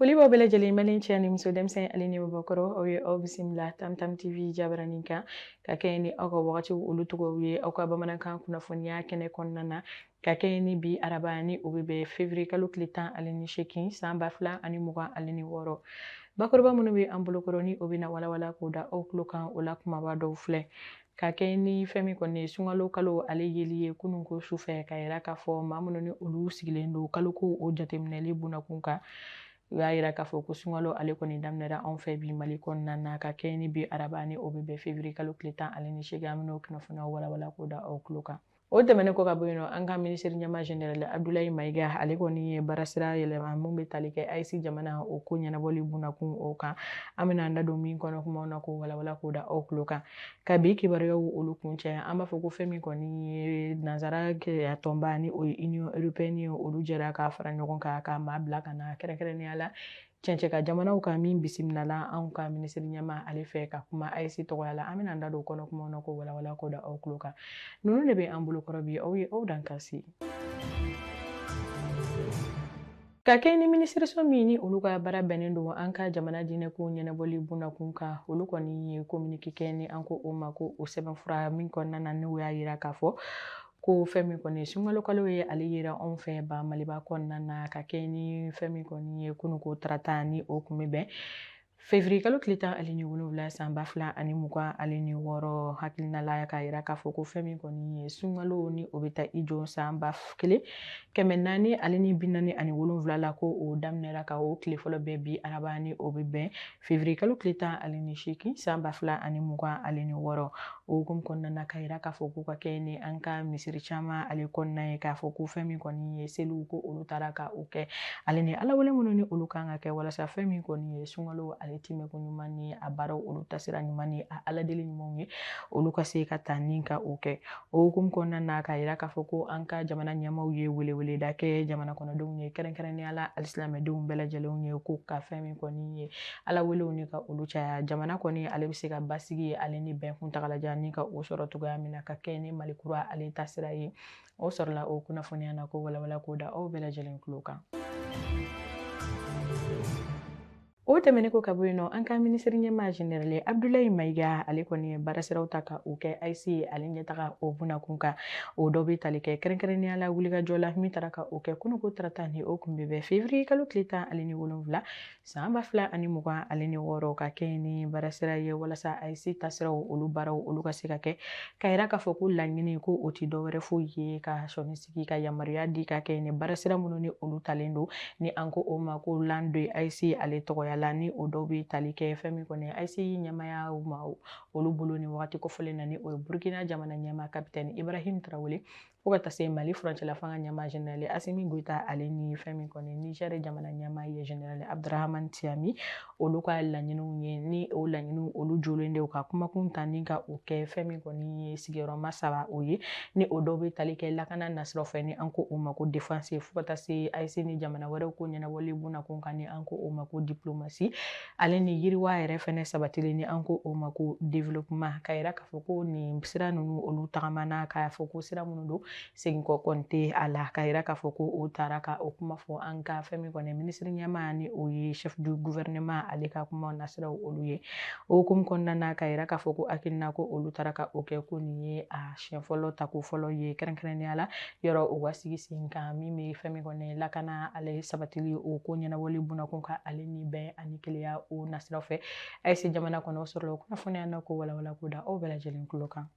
Foli b'aw bɛɛ lajɛlen Mali cɛ ni muso denmisɛn ani ni mabɔkɔrɔ aw ye aw bisimila Tamtam TV jabaranin kan ka kɛɲɛ ni aw ka wagatiw olu tɔgɔw ye aw ka bamanankan kunnafoniya kɛnɛ kɔnɔna na ka kɛɲɛ ni bi araba ni o bɛ bɛn février kalo tile 18 san 2026 bakɔrɔba minnu bɛ an bolokɔrɔ ni o bɛna walawala k'o da aw tulo kan o la kumaba dɔw filɛ ka kɛɲɛ ni fɛn min kɔni ye sunkalo kalo ale yeli ye kunun ko sufɛ ka yira k'a fɔ maa minnu ni olu sigilen don kalo ko o jateminɛli bunakun kan u y'a yira k'a fɔ ko sunkalo ale kɔni daminɛra anw fɛ bi Mali kɔnɔna na ka kɛɲɛ ni bi araba ni o bɛ bɛn février kalo tile 18 an bɛn'o kunnafoniyaw walawala k'o da aw tulo kan. O tɛmɛnen kɔ ka bɔ yen nɔ an ka minisiri ɲɛma général Abdoulaye Maiga ale kɔni ye baarasira yɛlɛma mun bɛ tali kɛ AES jamana o ko ɲɛnabɔli bunakun o kan an bɛna an da don min kɔnɔ kumaw na k'o walawala k'o da aw tulo kan ka bi kibaruyaw olu kuncɛ an b'a fɔ ko fɛn min kɔni ye nansara tɔnba ni o ye Union européenne ye olu jɛra ka fara ɲɔgɔn kan ka maa bila ka na kɛrɛnkɛrɛnnenya la cɛncɛ ka jamanaw ka min bisimilala anw ka minisiri ɲɛma ale fɛ ka kuma AES tɔgɔya la an bɛna an da don kɔnɔ kumaw na k'o walawala k'o da aw tulo kan ninnu de bɛ an bolokɔrɔ bi aw ye aw dan kasi ka kɛɲɛ ni minisiriso min ni olu ka baara bɛnnen don an ka jamana diinɛko ɲɛnabɔli bunakun kan olu kɔni ye communiqué kɛ ni an ko o ma ko o sɛbɛnfura min kɔnɔna na n'o y'a yira k'a fɔ ko fɛn min kɔni sunkalo kalo ye ale yira anw fɛ ba Maliba kɔnɔna na ka kɛɲɛ ni fɛn min kɔni ye kununko tarata ni o kun bɛ bɛn février kalo tile 17 san 2026 hakilina la k'a yira k'a fɔ ko fɛn min kɔni ye sunkalo ni o bɛ taa i jɔ san 1447 la ko o daminɛra ka o tile fɔlɔ bɛɛ bi araba ni o bɛ bɛn février kalo tile 18 san 2026 o hukumu kɔnɔna na k'a yira k'a fɔ k'u ka kɛ ni an ka misiri caman ale kɔnɔna ye k'a fɔ ko fɛn min kɔni ye seliw ko olu taara ka o kɛ ale ni alawale minnu ni olu kan ka kɛ walasa fɛn min kɔni ye sunkalo ale timɛko ɲuman ni a baaraw olu tasira ɲuman ni a aladeli ɲumanw ye olu ka se ka taa ni ka o kɛ o hukumu kɔnɔna na k'a yira k'a fɔ ko an ka jamana ɲɛmaw ye weleweleda kɛ jamana kɔnɔdenw ye kɛrɛnkɛrɛnnenya la alisilamɛdenw bɛɛ lajɛlenw ye ko ka fɛn min kɔni ye alawelew ni ka olu caya jamana kɔni ale bɛ se ka basigi ale ni bɛn kuntagalajan ni ka o sɔrɔ cogoya min na ka kɛ ni Mali kura ale tasira ye o sɔrɔla o kunnafoniya na ko walawala k'o da aw bɛɛ lajɛlen tulo kan. O tɛmɛnen ko ka bɔ yen nɔ an ka minisiri ɲɛma général Abdoulaye Maiga ale kɔni ye baarasiraw ta ka o kɛ AES ye ale ɲɛtaga o bunakun kan o dɔ bɛ tali kɛ kɛrɛnkɛrɛnnenya la wulikajɔ la min taara ka o kɛ kununko tarata ni o kun bɛ bɛn février kalo tile 17 san 2026 ka kɛ ni baarasira ye walasa AES tasiraw olu baaraw olu ka se ka kɛ ka yira k'a fɔ ko laɲini ko o tɛ dɔwɛrɛ foyi ye ka sɔnni sigi ka yamaruya di ka kɛ ni baarasira minnu ni olu talen don ni an ko o ma ko l'an 2 AES ale tɔgɔya la ni o dɔw bɛ tali kɛ fɛn min kɔni AES ɲɛmaya ma olu bolo ni wagati kɔfɔlen na ni o ye Burukina jamana ɲɛma capitaine Ibrahim Traoré fo ka taa se Mali furancɛla fanga ɲɛma général Assimi Goïta ale ni fɛn min kɔni Niger jamana ɲɛma ye général Abdrahamane Tiani olu ka laɲiniw ye ni o laɲiniw olu jolen de u ka kumakun ta ni ka o kɛ fɛn min kɔni ye sigiyɔrɔma 3 o ye ni o dɔw bɛ tali kɛ lakana nasiraw fɛ ni an ko o ma ko défense fo ka taa se AES ni jamana wɛrɛw ko ɲɛnabɔli bunakun kan ni an ko o ma ko diplomatie ale ni yiriwa yɛrɛ fɛnɛ sabatili ni an ko o ma ko développement ka yira k'a fɔ ko nin sira ninnu olu tagamana k'a fɔ ko sira minnu don segin kɔ kɔni tɛ a la ka yira k'a fɔ ko o taara ka o kuma fɔ an ka fɛn min kɔni minisiri ɲɛma ni o ye chef du gouvernement ale ka kuma nasiraw olu ye o hukumu kɔnɔna na ka yira k'a fɔ ko hakilina ko olu taara ka o kɛ ko nin ye a siɲɛ fɔlɔ tako fɔlɔ ye kɛrɛnkɛrɛnnenya la yɔrɔ u ka sigi sen kan min bɛ fɛn min kɔni lakana ale sabatili o ko ɲɛnabɔli bunakun ka ale ni bɛn ani keleya o nasiraw fɛ AES jamana kɔnɔ o sɔrɔla o kunnafoniya na ko walawala ko da aw bɛɛ lajɛlen tulo kan.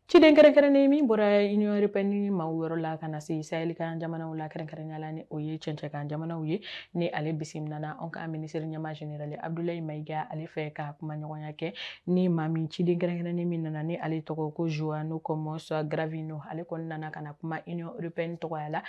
Ciden kɛrɛnkɛrɛnnen min bɔra Union européenne maaw yɔrɔ la ka na se Sahel kan jamanaw la kɛrɛnkɛrɛnnenya la ni o ye cɛncɛn kan jamanaw ye ni ale bisimilana an ka minisiri ɲɛma général Abdoulaye Maiga ale fɛ ka kumaɲɔgɔnya kɛ ni maa min ciden kɛrɛnkɛrɛnnen min nana ni ale tɔgɔ ko João Gomes Gravino ale kɔni nana ka na kuma Union européenne tɔgɔya la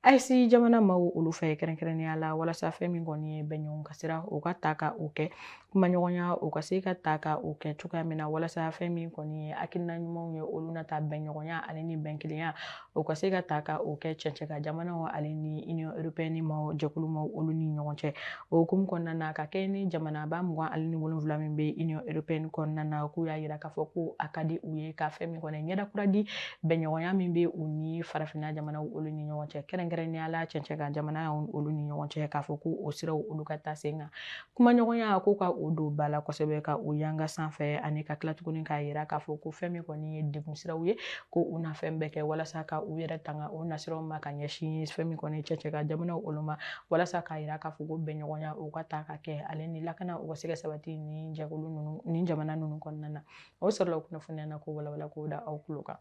AES jamana maaw olu fɛ kɛrɛnkɛrɛnnenya la walasa fɛn min kɔni ye bɛnɲɔgɔn kasira o ka ta ka o kɛ kumaɲɔgɔnya o ka se ka ta ka o kɛ cogoya min na walasa fɛn min kɔni ye hakilina ɲumanw ye olu olu nata bɛn ɲɔgɔnya ale ni bɛn kelenya o ka se ka ta ka o kɛ cɛncɛ ka jamanaw ale ni Union Européenne ma jɛkulu ma olu ni ɲɔgɔn cɛ o hukumu kɔnɔna na ka kɛ ni jamanaba 27 min bɛ Union Européenne kɔnɔna na k'u y'a yira k'a fɔ ko a ka di u ye ka fɛn min kɔni ɲɛdakura di bɛnɲɔgɔnya min bɛ u ni farafinna jamanaw olu ni ɲɔgɔn cɛ kɛrɛnkɛrɛnnenya la cɛncɛ ka jamana olu ni ɲɔgɔn cɛ k'a fɔ ko o siraw olu ka taa sen kan kumaɲɔgɔnya ko ka o don ba la kosɛbɛ ka o yanga sanfɛ ani ka tila tuguni k'a yira k'a fɔ ko fɛn min kɔni ye degun siraw ye ko u na fɛn bɛɛ kɛ walasa ka u yɛrɛ tanga o nasiraw ma ka ɲɛsin fɛn min kɔni cɛncɛ ka jamanaw olu ma walasa k'a yira k'a fɔ ko bɛnɲɔgɔnya u ka ta ka kɛ ale ni lakana u ka se ka sabati ni jɛkulu ninnu ni jamana ninnu kɔnɔna na o sɔrɔla kunnafoniya na ko walawala k'o da aw tulo kan.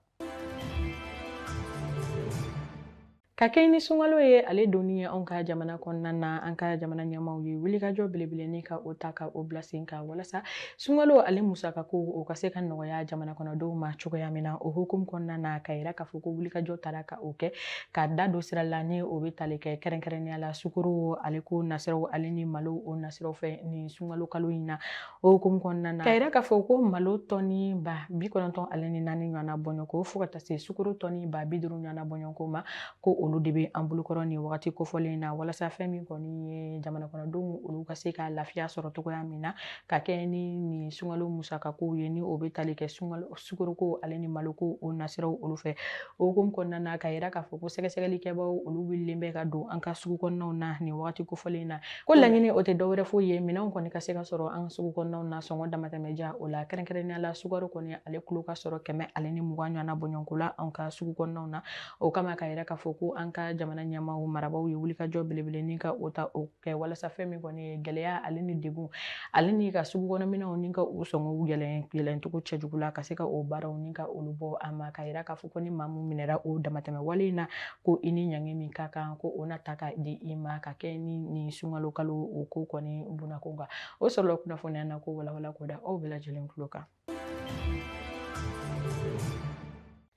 Ka kɛ ni sunkalo ye ale donni ye anw ka jamana kɔnɔna na an ka jamana ɲɛmaaw ye wulikajɔ belebele ni ka o ta ka o bila sen kan walasa sunkalo ale musakako o ka se ka nɔgɔya jamana kɔnɔdenw ma cogoya min na o hukumu kɔnɔna na ka yira k'a fɔ ko wulikajɔ taara ka o kɛ ka da don sira la ni o bɛ tali kɛ kɛrɛnkɛrɛnnenya la sukaro ale ko nasiraw ale ni malo o nasiraw fɛ ni sunkalo kalo in na o hukumu kɔnɔna na ka yira k'a fɔ ko malo tɔni ba 94 ale ni 4 ɲɔgɔnna bɔɲɔgɔnko fo ka taa se sukaro tɔni ba 50 ɲɔgɔnna bɔɲɔgɔnko ma ko olu de bɛ an bolokɔrɔ ni wagati kofɔlen na walasa fɛn min kɔni ye jamana kɔnɔdenw olu ka se ka lafiya sɔrɔ cogoya min na ka kɛ ni sunkalo musakakow ye ni o bɛ tali kɛ sukaroko ale ni maloko o nasiraw olu fɛ o hukumu kɔnɔna na ka yira k'a fɔ ko sɛgɛsɛgɛlikɛbaw olu wililen bɛ ka don an ka sugu kɔnɔnaw na ni wagati kofɔlen na ko laɲini o tɛ dɔwɛrɛ foyi ye minɛnw kɔni ka se ka sɔrɔ an sugu kɔnɔnaw na sɔngɔ damatɛmɛja o la kɛrɛnkɛrɛnnenya la sukaro kɔni ale kulo ka sɔrɔ 100 ale ni 20 ɲɔgɔnna bɔɲɔgɔnko la an ka sugu kɔnɔnaw na o kama ka yira k'a fɔ ko an ka jamana ɲɛmaaw marabaw ye wulikajɔ belebele ni ka o ta o kɛ walasa fɛn min kɔni ye gɛlɛya ale ni degun ale ni ka sugu kɔnɔminɛnw ni ka u sɔngɔw yɛlɛncogo cɛjugu la ka se ka o baaraw ni ka olu bɔ a ma ka yira k'a fɔ ko ni maa mun minɛra o damatɛmɛ wale in na ko i ni ɲangi min ka kan ko o na ta ka di i ma ka kɛ ni sunkalo kalo o ko kɔni bunako kan o sɔrɔla kunnafoniya na ko walawala ko da aw bɛɛ lajɛlen tulo kan.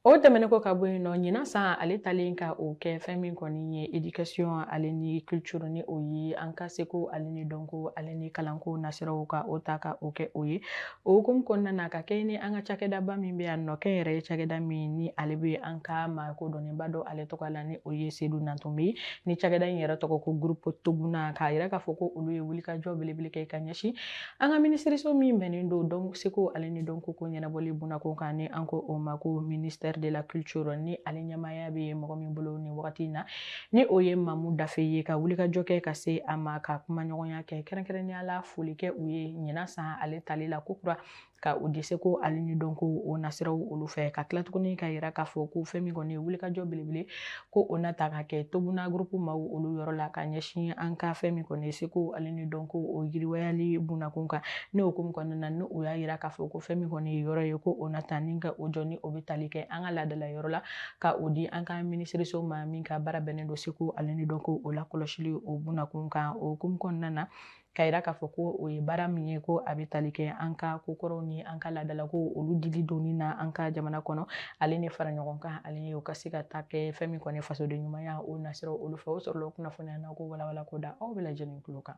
O tɛmɛnen ko ka bɔ yen nɔ ɲinan san ale talen ka o kɛ fɛn min kɔni ye éducation ale ni culture ni o ye an ka seko ale ni dɔnko ale ni kalanko nasiraw ka o ta ka o kɛ o ye o hukumu kɔnɔna na ka kɛ ni an ka cakɛdaba min bɛ yan nɔ kɛnyɛrɛ ye cakɛda min ni ale bɛ an ka maako dɔnnenba dɔ ale tɔgɔ la ni o ye Seydou Nantunme ni cakɛda in yɛrɛ tɔgɔ ko groupe Toguna k'a yira k'a fɔ ko olu ye wulikajɔ belebele kɛ ka ɲɛsin an ka minisiriso min bɛnnen don seko ale ni dɔnko ko ɲɛnabɔli bunako kan ni an ko o ma ko ministère de la culture ni ale ɲɛmaaya bɛ mɔgɔ min bolo ni wagati in na ni o ye Mamu Dafe ye ka wulikajɔ kɛ ka se a ma ka kumaɲɔgɔnya kɛ kɛrɛnkɛrɛnnenya la foli kɛ u ye ɲinan san ale tali la kokura ka o di seko ale ni dɔnko o nasiraw olu fɛ ka tila tuguni ka yira k'a fɔ ko fɛn min kɔni ye wulikajɔ belebele ko o na ta ka kɛ Toguna groupe maaw olu yɔrɔ la ka ɲɛsin an ka fɛn min kɔni ye seko ale ni dɔnko o yiriwayali bunakun kan ne hukumu kɔnɔna na ni o y'a yira k'a fɔ ko fɛn min kɔni ye yɔrɔ ye ko o na ta ni ka o jɔ ni o bɛ tali kɛ an ka laadala yɔrɔ la ka o di an ka minisiriso ma min ka baara bɛnnen don seko ale ni dɔnko o la kɔlɔsili o bunakun kan o hukumu kɔnɔna na ka yira k'a fɔ ko o ye baara min ye ko a bɛ tali kɛ an ka kokɔrɔw ni an ka laadala ko olu dili donni na an ka jamana kɔnɔ ale ni fara ɲɔgɔn kan ale ye o ka se ka ta kɛ fɛn min kɔni fasoden ɲumanya o nasiraw olu fɛ o sɔrɔla kunnafoniya na ko walawala ko da aw bɛɛ lajɛlen tulo kan.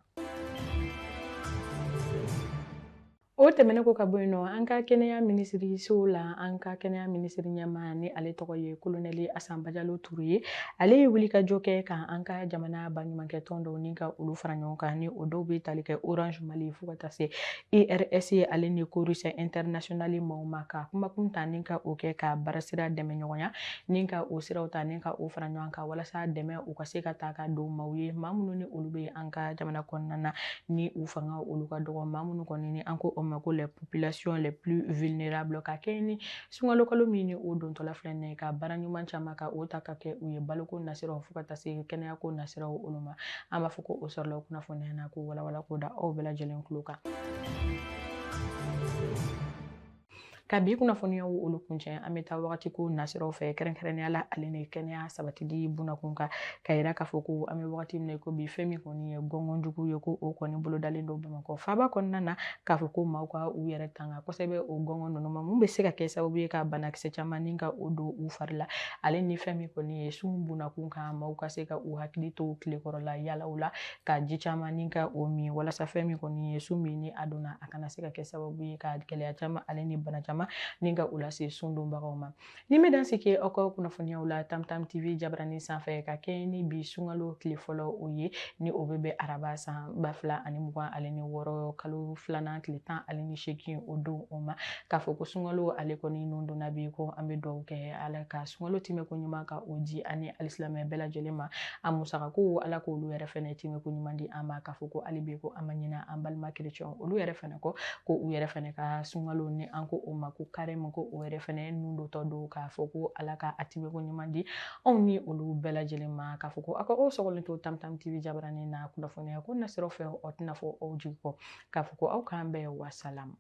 O tɛmɛnen ko ka bɔ yen nɔ an ka kɛnɛya minisiriso la an ka kɛnɛya minisiri ɲɛmaa ni ale tɔgɔ ye kolonɛli Asan Bajalo Ture ye ale ye wulikajɔ kɛ ka an ka jamana baɲumankɛ tɔn dɔw ni ka olu fara ɲɔgɔn kan ni o dɔw bɛ tali kɛ Orange Mali fo ka taa se IRS ye ale ni Chorus International maaw ma ka kumakun ta ni ka o kɛ ka baarasira dɛmɛ ɲɔgɔnya ni ka o siraw ta ni ka o fara ɲɔgɔn kan walasa dɛmɛ u ka se ka taa ka don maaw ye maa minnu ni olu bɛ an ka jamana kɔnɔna na ni u fanga olu ka dɔgɔ maa minnu kɔni ni an ko o ma ko les populations les plus vulnérables ka kɛ ni sunkalo kalo min ni o dontɔla filɛ nin ye ka baara ɲuman caman ka o ta ka kɛ u ye baloko nasiraw fo ka taa se kɛnɛyako nasiraw olu ma an b'a fɔ ko o sɔrɔla kunnafoniya na ko walawala ko da aw bɛɛ lajɛlen tulo kan. Ka bi kunnafoniyaw olu kuncɛ an bɛ taa wagati ko nasiraw fɛ kɛrɛnkɛrɛnnenya la ale ni kɛnɛya sabatili bunakun kan ka yira k'a fɔ ko an bɛ wagati min na ko bi fɛn min kɔni ye gɔngɔnjugu ye ko o kɔni bolo dalen don Bamakɔ faaba kɔnɔna na k'a fɔ ko maaw ka u yɛrɛ tanga kosɛbɛ o gɔngɔn ninnu ma mun bɛ se ka kɛ sababu ye ka banakisɛ caman ni ka o don u fari la ale ni fɛn min kɔni ye sun bunakun kan maaw ka se ka u hakili to tilekɔrɔla yalaw la ka ji caman ni ka o min walasa fɛn min kɔni ye sun min ni a donna a kana se ka kɛ sababu ye ka gɛlɛya caman ale ni bana caman ma ni ka ulase sundonbagaw ma ni me dan sike aw ka kunnafoniyaw la Tamtam TV jabarani sanfɛ ka kɛ ni bi sunkalo tile fɔlɔ o ye ni o bɛ araba san 2026 kalo filanan tile 18 o don o ma k'a fɔ ko sunkalo ale kɔni nun donna bi ko an bɛ dugawu kɛ ala ka sunkalo timɛ ko ɲuman ka o di ani alisilamɛ bɛɛ lajɛlen ma a musaka ko ala k'olu yɛrɛ fɛnɛ timɛ ko ɲuman di an ma k'a fɔ ko hali bi ko an ma ɲina an balima kerecɛnw olu yɛrɛ fɛnɛ kɔ ko u yɛrɛ fɛnɛ ka sunkalo ni an ko o ma ko carême ko o yɛrɛ fɛnɛ nun dɔtɔ don k'a fɔ ko ala ka a timɛ ko ɲuman di anw ni olu bɛɛ lajɛlen ma k'a fɔ ko aw ka o sɔgɔlen to Tamtam TV jabarani na kunnafoniya ko nasiraw fɛ o tɛna fɔ aw jigi kɔ k'a fɔ ko aw k'an bɛɛ wasalamu